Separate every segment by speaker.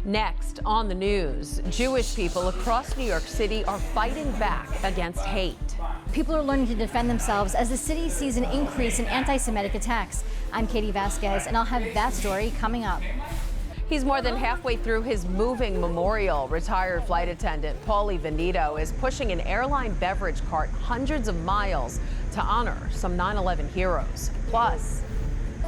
Speaker 1: Next on the news, Jewish people across New York City are fighting back against hate.
Speaker 2: People are learning to defend themselves as the city sees an increase in anti-Semitic attacks. I'm Katie Vasquez, and I'll have that story coming up.
Speaker 1: He's more than halfway through his moving memorial. Retired flight attendant Paulie Veneto is pushing an airline beverage cart hundreds of miles to honor some 9/11 heroes. Plus,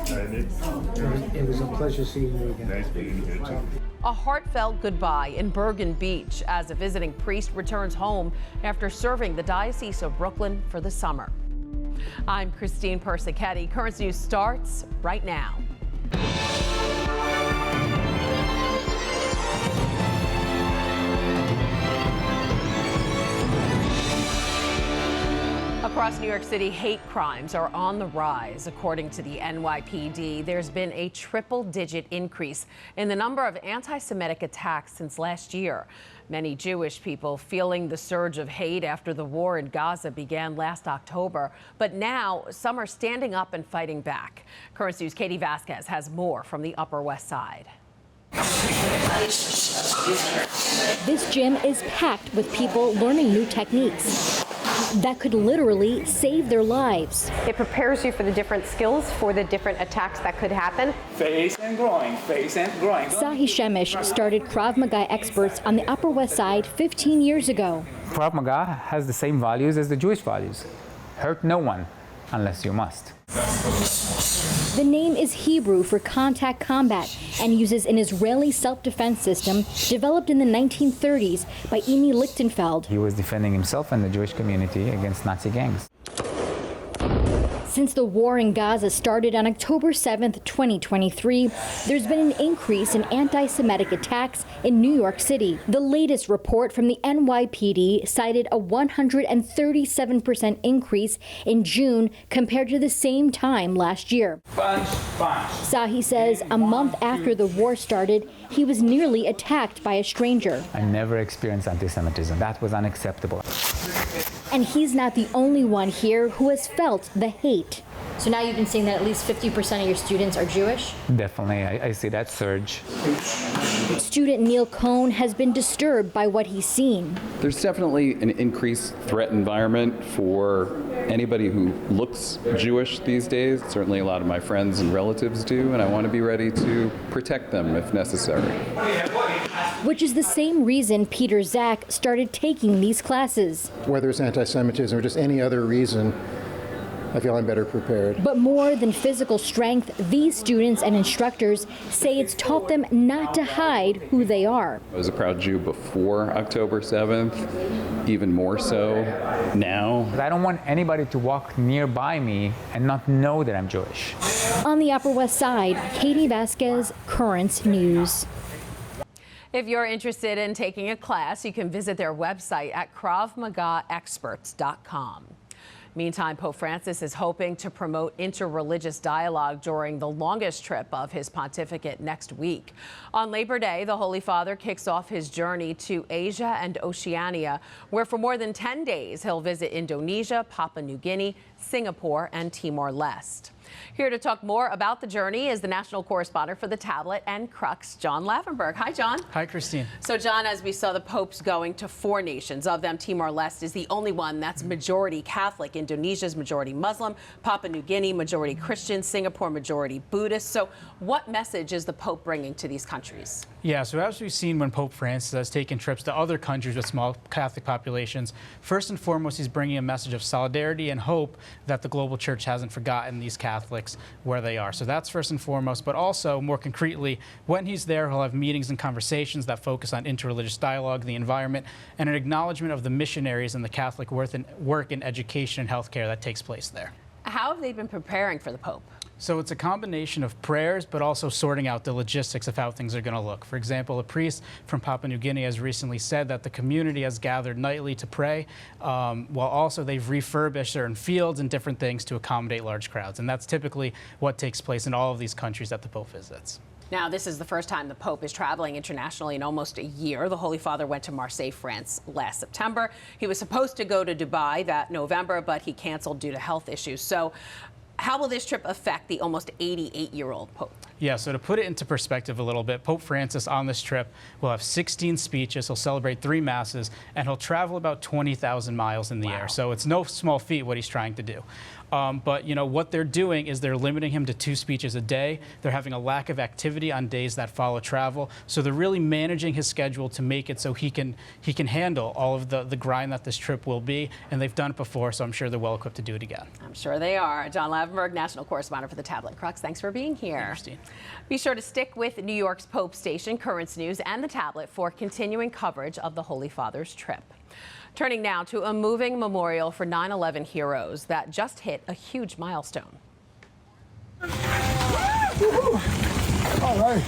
Speaker 3: it was a pleasure seeing you again.
Speaker 4: Nice being here too.
Speaker 1: a heartfelt goodbye in Bergen Beach as a visiting priest returns home after serving the Diocese of Brooklyn for the summer. I'm Christine Persichetti. Current News starts right now. Across New York City, hate crimes are on the rise. According to the NYPD, there's been a triple-digit increase in the number of anti-Semitic attacks since last year. Many Jewish people feeling the surge of hate after the war in Gaza began last October. But now, some are standing up and fighting back. Current News' Katie Vasquez has more from the Upper West Side.
Speaker 2: This gym is packed with people learning new techniques that could literally save their lives.
Speaker 5: It prepares you for the different skills for the different attacks that could happen.
Speaker 6: Face and groin, face and groin.
Speaker 2: Sahi Shemish started Krav Maga experts on the Upper West Side 15 years ago.
Speaker 7: Krav Maga has the same values as the Jewish values. Hurt no one unless you must.
Speaker 2: The name is Hebrew for contact combat and uses an Israeli self-defense system developed in the 1930s by Imi Lichtenfeld.
Speaker 7: He was defending himself and the Jewish community against Nazi gangs.
Speaker 2: Since the war in Gaza started on October 7th, 2023, there's been an increase in anti-Semitic attacks in New York City. The latest report from the NYPD cited a 137% increase in June compared to the same time last year. Sahi says a month after the war started, he was nearly attacked by a stranger.
Speaker 7: I never experienced anti-Semitism. That was unacceptable.
Speaker 2: And he's not the only one here who has felt the hate. So now you've been saying that at least 50% of your students are Jewish?
Speaker 7: Definitely, I see that surge.
Speaker 2: Student Neil Cohn has been disturbed by what he's seen.
Speaker 8: There's definitely an increased threat environment for anybody who looks Jewish these days. Certainly a lot of my friends and relatives do, and I want to be ready to protect them if necessary.
Speaker 2: Which is the same reason Peter Zach started taking these classes.
Speaker 3: Whether it's anti-Semitism or just any other reason, I feel I'm better prepared.
Speaker 2: But more than physical strength, these students and instructors say it's taught them not to hide who they are.
Speaker 8: I was a proud Jew before October 7th, even more so now.
Speaker 7: I don't want anybody to walk nearby me and not know that I'm Jewish.
Speaker 2: On the Upper West Side, Katie Vasquez, Currents News.
Speaker 1: If you're interested in taking a class, you can visit their website at KravMagaExperts.com. Meantime, Pope Francis is hoping to promote interreligious dialogue during the longest trip of his pontificate next week. On Labor Day, the Holy Father kicks off his journey to Asia and Oceania, where for more than 10 days he'll visit Indonesia, Papua New Guinea, Singapore, and Timor-Leste. Here to talk more about the journey is the national correspondent for the Tablet and Crux, John Lavenburg. Hi, John.
Speaker 9: Hi, Christine.
Speaker 1: So, John, as we saw, the Pope's going to 4 nations. Of them, Timor-Leste is the only one that's majority Catholic. Indonesia's majority Muslim, Papua New Guinea majority Christian, Singapore majority Buddhist. So what message is the Pope bringing to these countries?
Speaker 9: Yeah, so as we've seen when Pope Francis has taken trips to other countries with small Catholic populations, first and foremost, he's bringing a message of solidarity and hope that the global church hasn't forgotten these Catholics where they are. So that's first and foremost, but also more concretely, when he's there, he'll have meetings and conversations that focus on interreligious dialogue, the environment, and an acknowledgement of the missionaries and the Catholic work in education and healthcare that takes place there.
Speaker 1: How have they been preparing for the Pope?
Speaker 9: So it's a combination of prayers, but also sorting out the logistics of how things are going to look. For example, a priest from Papua New Guinea has recently said that the community has gathered nightly to pray, while also they've refurbished certain fields and different things to accommodate large crowds. And that's typically what takes place in all of these countries that the Pope visits.
Speaker 1: Now, this is the first time the Pope is traveling internationally in almost a year. The Holy Father went to Marseille, France last September. He was supposed to go to Dubai that November, but he canceled due to health issues. So How will this trip affect the almost 88-year-old Pope?
Speaker 9: Yeah, so to put it into perspective a little bit, Pope Francis on this trip will have 16 speeches, he'll celebrate 3 masses, and he'll travel about 20,000 miles in the air. So it's no small feat what he's trying to do. But you know what they're doing is they're limiting him to 2 speeches a day. They're having a lack of activity on days that follow travel. So they're really managing his schedule to make it so he can handle all of the grind that this trip will be. And they've done it before, so I'm sure they're well equipped to do it again.
Speaker 1: I'm sure they are. John Lavenburg, national correspondent for the tablet Crux. Thanks for being here.
Speaker 9: Interesting.
Speaker 1: Be sure to stick with New York's Pope station, Currents News, and the tablet for continuing coverage of the Holy Father's trip. Turning now to a moving memorial for 9/11 heroes that just hit a huge milestone.
Speaker 4: All right.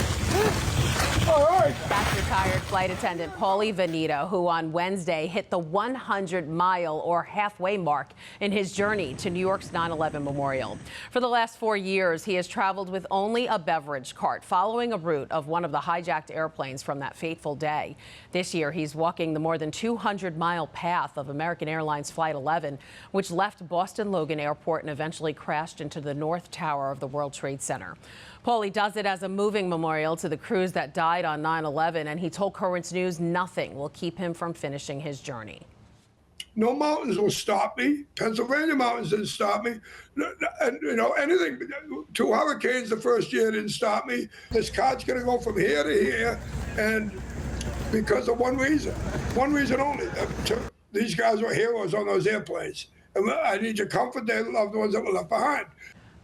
Speaker 4: All right.
Speaker 1: That's retired flight attendant Paulie Veneto, who on Wednesday hit the 100-mile or halfway mark in his journey to New York's 9/11 memorial. For the last 4 years, he has traveled with only a beverage cart, following a route of one of the hijacked airplanes from that fateful day. This year, he's walking the more than 200-mile path of American Airlines Flight 11, which left Boston Logan Airport and eventually crashed into the North Tower of the World Trade Center. Paulie does it as a moving memorial to the crews that died on 9/11, and he told Currents News nothing will keep him from finishing his journey.
Speaker 4: No mountains will stop me. Pennsylvania mountains didn't stop me. And, you know, anything. 2 hurricanes the first year didn't stop me. This cart's going to go from here to here, and because of one reason only. These guys were heroes on those airplanes. And I need to comfort their loved ones that were left behind.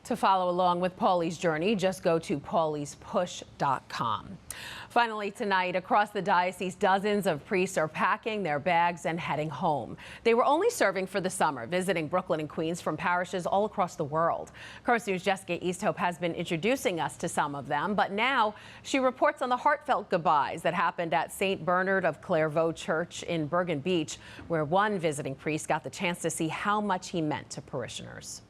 Speaker 1: To follow along with Paulie's journey, just go to pauliespush.com. Finally tonight, across the diocese, dozens of priests are packing their bags and heading home. They were only serving for the summer, visiting Brooklyn and Queens from parishes all across the world. Currents News' Jessica Easthope has been introducing us to some of them, but now she reports on the heartfelt goodbyes that happened at St. Bernard of Clairvaux Church in Bergen Beach, where one visiting priest got the chance to see how much he meant to parishioners.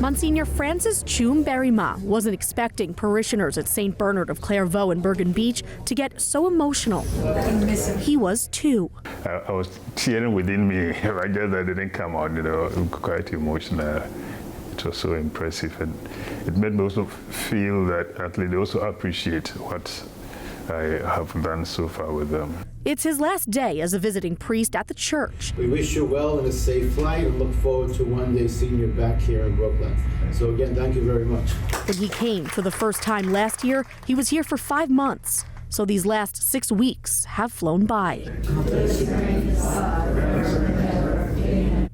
Speaker 10: Monsignor Francis Chum Berima wasn't expecting parishioners at St. Bernard of Clairvaux in Bergen Beach to get so emotional. He was too.
Speaker 11: I was tearing within me. I guess that didn't come out, quite emotional. It was so impressive, and it made me also feel that at least they also appreciate what I have done so far with them.
Speaker 10: It's his last day as a visiting priest at the church.
Speaker 12: We wish you well and a safe flight and look forward to one day seeing you back here in Brooklyn. So again, thank you very much.
Speaker 10: When he came for the first time last year, he was here for 5 months. So these last 6 weeks have flown by.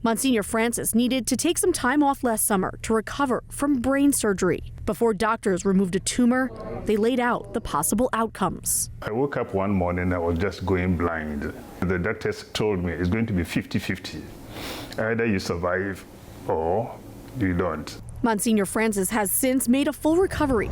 Speaker 10: Monsignor Francis needed to take some time off last summer to recover from brain surgery. Before doctors removed a tumor, they laid out the possible outcomes.
Speaker 11: I woke up one morning, I was just going blind. The doctors told me it's going to be 50-50. Either you survive or you don't.
Speaker 10: Monsignor Francis has since made a full recovery.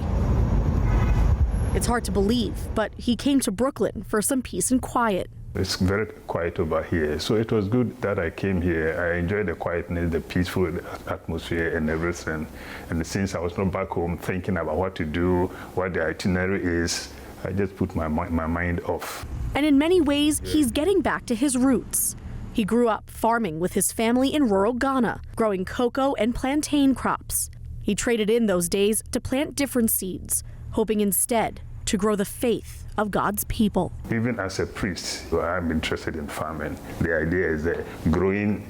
Speaker 10: It's hard to believe, but he came to Brooklyn for some peace and quiet.
Speaker 11: It's very quiet over here, so it was good that I came here. I enjoyed the quietness, the peaceful atmosphere and everything. And since I was not back home thinking about what to do, what the itinerary is, I just put my mind off.
Speaker 10: And in many ways, he's getting back to his roots. He grew up farming with his family in rural Ghana, growing cocoa and plantain crops. He traded in those days to plant different seeds, hoping instead to grow the faith of God's people.
Speaker 11: Even as a priest, I'm interested in farming. The idea is that growing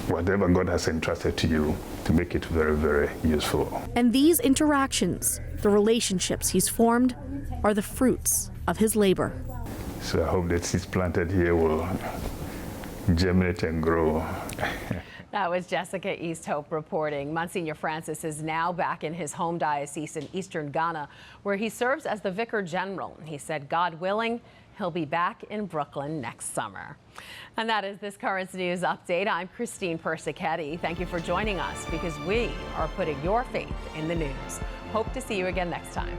Speaker 11: whatever God has entrusted to you to make it very, very useful.
Speaker 10: And these interactions, the relationships he's formed, are the fruits of his labor.
Speaker 11: So I hope that seeds planted here will germinate and grow.
Speaker 1: That was Jessica Easthope reporting. Monsignor Francis is now back in his home diocese in eastern Ghana, where he serves as the Vicar General. He said, God willing, he'll be back in Brooklyn next summer. And that is this Currents News update. I'm Christine Persichetti. Thank you for joining us, because we are putting your faith in the news. Hope to see you again next time.